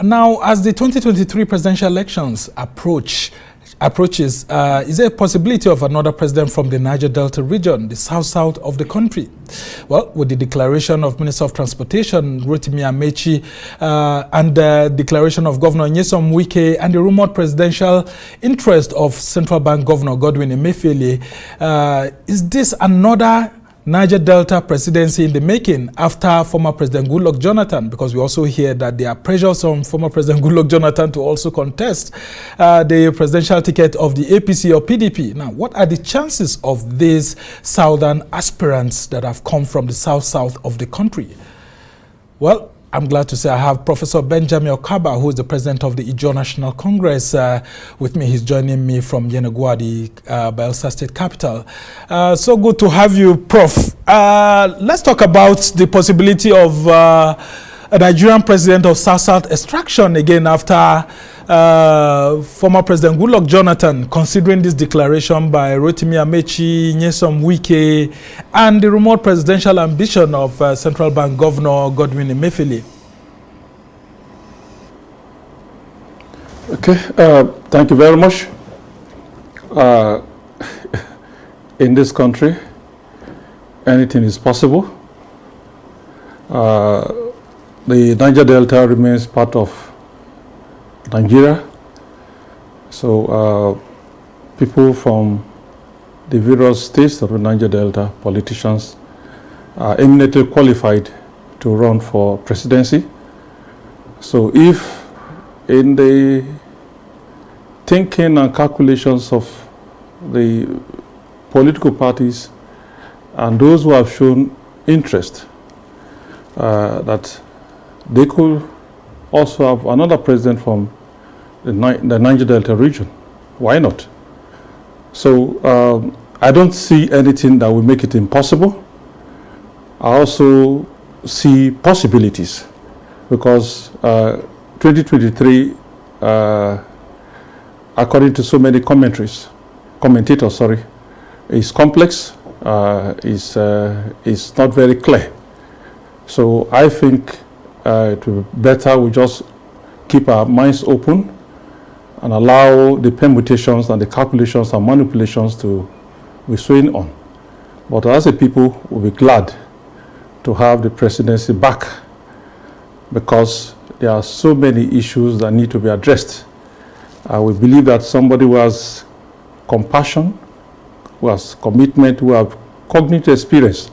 Now, as the 2023 presidential elections approaches, is there a possibility of another president from the Niger Delta region, the south of the country? Well, with the declaration of Minister of Transportation, Rotimi Amechi, and the declaration of Governor Nyesom Wike, and the rumored presidential interest of Central Bank Governor Godwin Emefiele, is this another Niger Delta presidency in the making after former President Goodluck Jonathan? Because we also hear that there are pressures on former President Goodluck Jonathan to also contest the presidential ticket of the APC or PDP. Now, what are the chances of these southern aspirants that have come from the south of the country? Well, I'm glad to say I have Professor Benjamin Okaba, who is the president of the Ijaw National Congress, with me. He's joining me from Yenagoa, the Bayelsa State capital. So good to have you, Prof. Let's talk about the possibility of a Nigerian president of South extraction again after former President Goodluck Jonathan, considering this declaration by Rotimi Amechi, Nyesom Wike, and the remote presidential ambition of Central Bank Governor Godwin Emefiele. Okay, thank you very much. In this country, anything is possible. The Niger Delta remains part of Nigeria, so people from the various states of the Niger Delta, politicians, are eminently qualified to run for presidency. So if in the thinking and calculations of the political parties and those who have shown interest that they could also have another president from the Niger Delta region, why not? So I don't see anything that will make it impossible. I also see possibilities because 2023, according to so many commentators, is complex, is not very clear. So I think it will be better we just keep our minds open and allow the permutations and the calculations and manipulations to be swaying on. But as a people, we'll be glad to have the presidency back because there are so many issues that need to be addressed. We believe that somebody who has compassion, who has commitment, who has cognitive experience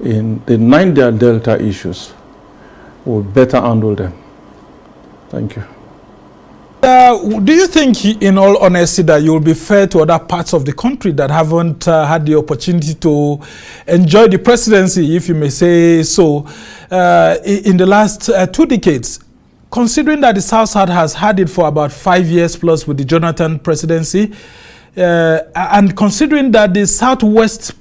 in the Niger Delta issues will better handle them. Thank you. Do you think, in all honesty, that you will be fair to other parts of the country that haven't had the opportunity to enjoy the presidency, if you may say so, in the last 2 decades? Considering that the South has had it for about 5 years plus with the Jonathan presidency, and considering that the Southwest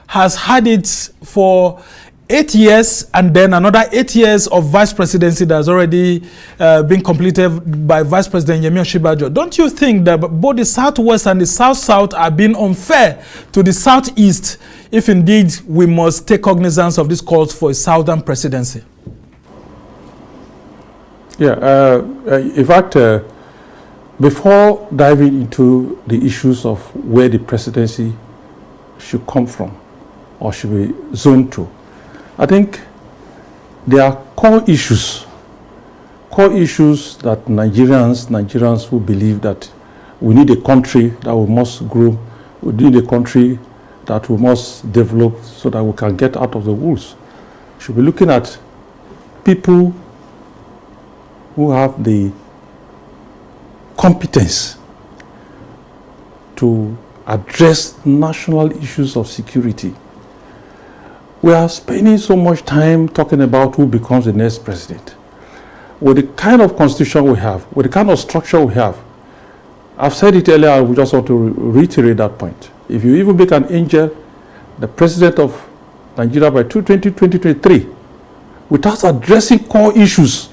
has had it for 8 years, and then another 8 years of vice presidency that has already been completed by Vice President Yemi Osinbajo. Don't you think that both the Southwest and the South are being unfair to the Southeast if indeed we must take cognizance of this calls for a Southern presidency? Yeah, in fact, before diving into the issues of where the presidency should come from or should be zoned to, I think there are core issues that Nigerians who believe that we need a country that we must grow, we need a country that we must develop so that we can get out of the woods. Should be looking at people who have the competence to address national issues of security. We are spending so much time talking about who becomes the next president. With the kind of constitution we have, with the kind of structure we have, I've said it earlier, I just want to reiterate that point. If you even make an angel the president of Nigeria by 2023, without addressing core issues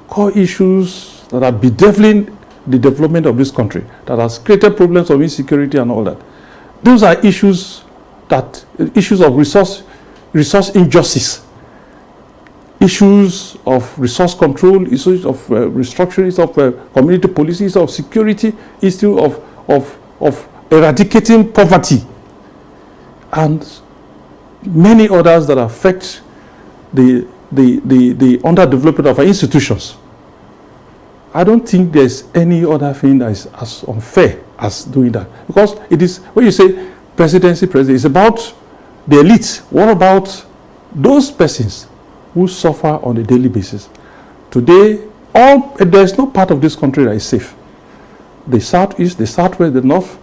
that are bedeviling the development of this country, that has created problems of insecurity and all that. Those are issues of resource injustice. issues of resource control, issues of restructuring, issues of community policy, issues of security, issues of eradicating poverty, and many others that affect the underdevelopment of our institutions. I don't think there's any other thing that is as unfair as doing that. Because it is, when you say presidency, it's about the elite. What about those persons who suffer on a daily basis? Today, there's no part of this country that is safe. The southeast, the southwest, the north,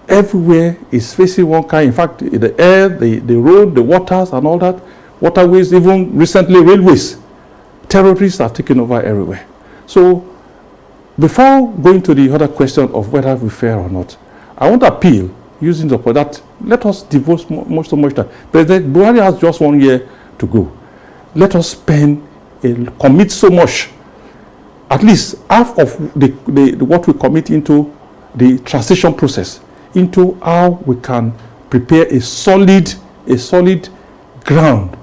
everywhere is facing one kind. In fact, the air, the road, the waters and all that, waterways, even recently railways, terrorists are taking over everywhere. So, before going to the other question of whether we fair or not, I want to appeal, using the point that let us devote so much time. President Buhari has just 1 year to go. Let us commit so much, at least half of what we commit into the transition process, into how we can prepare a solid ground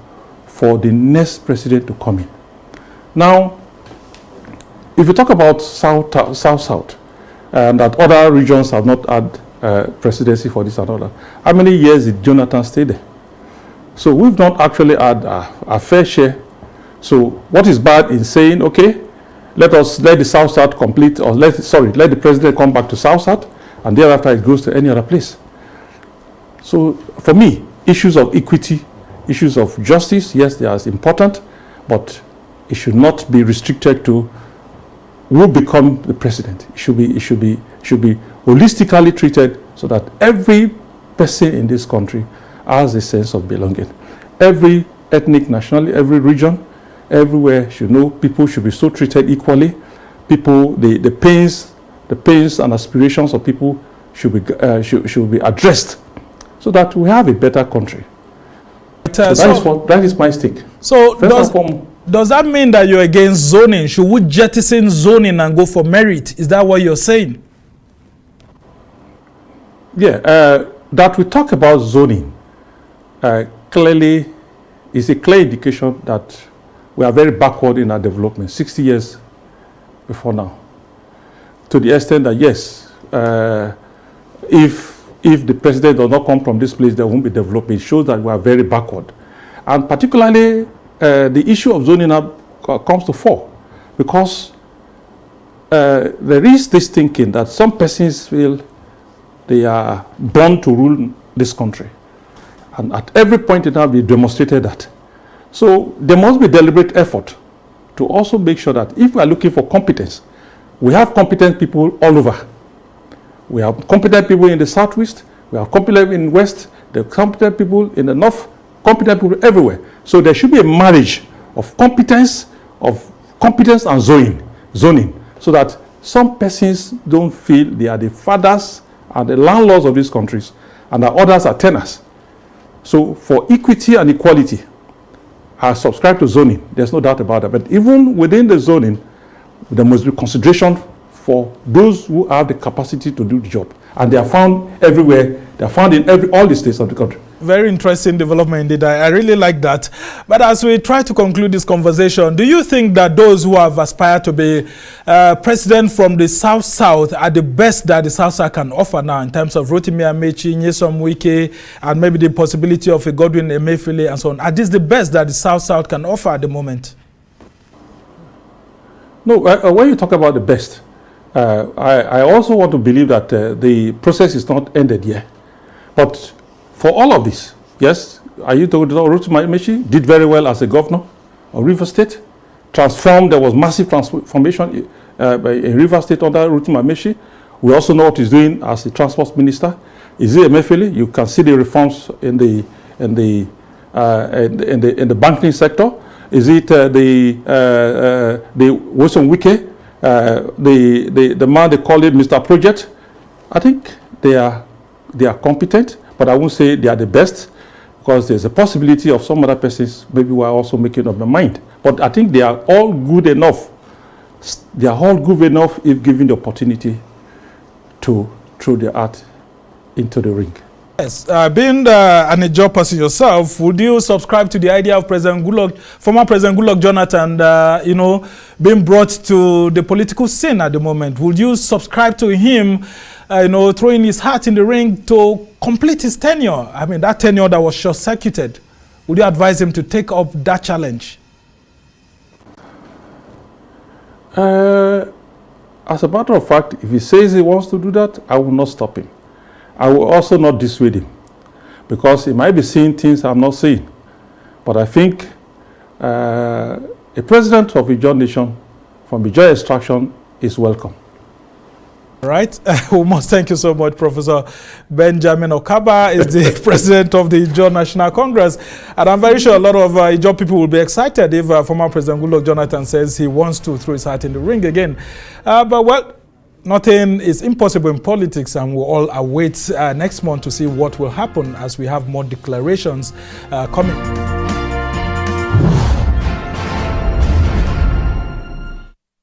for the next president to come in. Now, if you talk about South, and that other regions have not had presidency for this and all that, how many years did Jonathan stay there? So we've not actually had a fair share. So what is bad in saying, okay, let the South complete, or let the president come back to South, and thereafter it goes to any other place. So for me, issues of equity, issues of justice, yes, they are important, but it should not be restricted to who will become the president. It should be holistically treated so that every person in this country has a sense of belonging. Every ethnic nationality, every region, everywhere should know people should be so treated equally. People, the pains and aspirations of people should be addressed so that we have a better country. That is my stake. So does that mean that you're against zoning? Should we jettison zoning and go for merit? Is that what you're saying? Yeah, that we talk about zoning clearly is a clear indication that we are very backward in our development, 60 years before now. To the extent that, yes, if the president does not come from this place, there won't be development. It shows that we are very backward. And particularly, the issue of zoning comes to fore because there is this thinking that some persons feel they are born to rule this country. And at every point in time, we demonstrated that. So there must be deliberate effort to also make sure that if we are looking for competence, we have competent people all over. We have competent people in the southwest, we have competent in the west, there are competent people in the north, competent people everywhere. So there should be a marriage of competence and zoning, so that some persons don't feel they are the fathers and the landlords of these countries, and that others are tenants. So for equity and equality, I subscribe to zoning. There's no doubt about that. But even within the zoning, there must be consideration for those who have the capacity to do the job. And they are found everywhere. They are found in all the states of the country. Very interesting development indeed. I really like that. But as we try to conclude this conversation, do you think that those who have aspired to be president from the South are the best that the South can offer now in terms of Rotimi Amechi, Nyesom Wike, and maybe the possibility of a Godwin Emefiele and so on? Are these the best that the South can offer at the moment? No, when you talk about the best, I also want to believe that the process is not ended yet. But for all of this, yes, are you talking about Rotimi Amechi did very well as a governor of Rivers State, transformed, there was massive transformation in Rivers State under Rotimi Amechi. We also know what he's doing as the transport minister. Is it Emefiele? You can see the reforms in the banking sector. Is it the Wilson Wike, the man they call it Mr. Project? I think they are competent, but I won't say they are the best, because there's a possibility of some other persons maybe who are also making up their mind. But I think they are all good enough. They are all good enough if given the opportunity to throw their art into the ring. Yes, being an Ijaw person yourself, would you subscribe to the idea of former President Goodluck Jonathan, you know, being brought to the political scene at the moment? Would you subscribe to him, you know, throwing his hat in the ring to complete his tenure? I mean, that tenure that was short-circuited. Would you advise him to take up that challenge? As a matter of fact, if he says he wants to do that, I will not stop him. I will also not dissuade him, because he might be seeing things I'm not seeing. But I think a president of Ijaw Nation from Ijaw extraction is welcome. All right. We must thank you so much, Professor Benjamin Okaba is the president of the Ijaw National Congress. And I'm very sure a lot of Ijaw people will be excited if former President Goodluck Jonathan says he wants to throw his hat in the ring again. But well, nothing is impossible in politics, and we'll all await next month to see what will happen as we have more declarations coming.